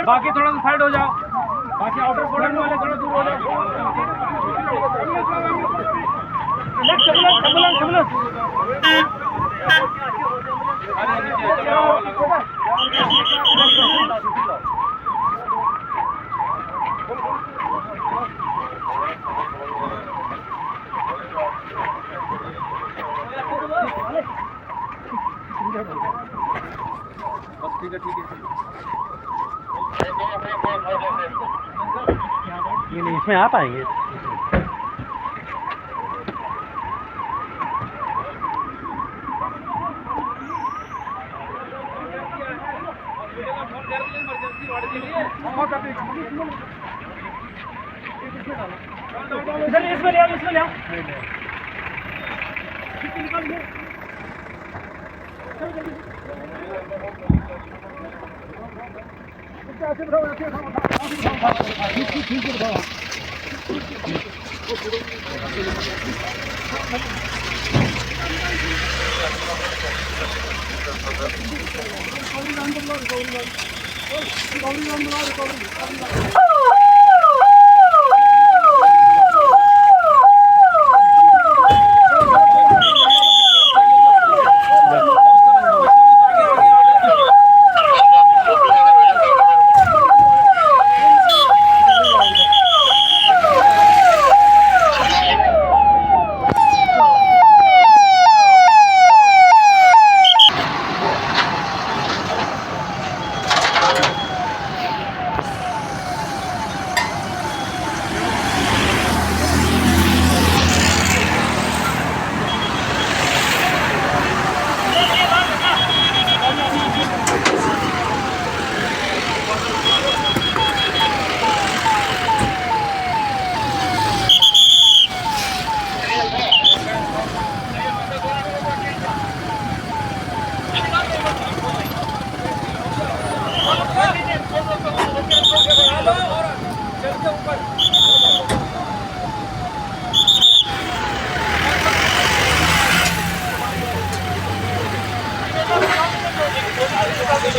बाकी थोड़ा सा साइड हो जाओ, बाकी आउटर कॉर्नर वाले थोड़ा दूर हो जाओ। बस ठीक है ये नहीं, इसमें आ पाएंगे। इधर इसमें ले आओ, इसमें ले आओ।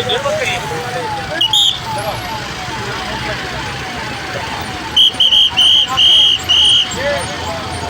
निर्भर करिए।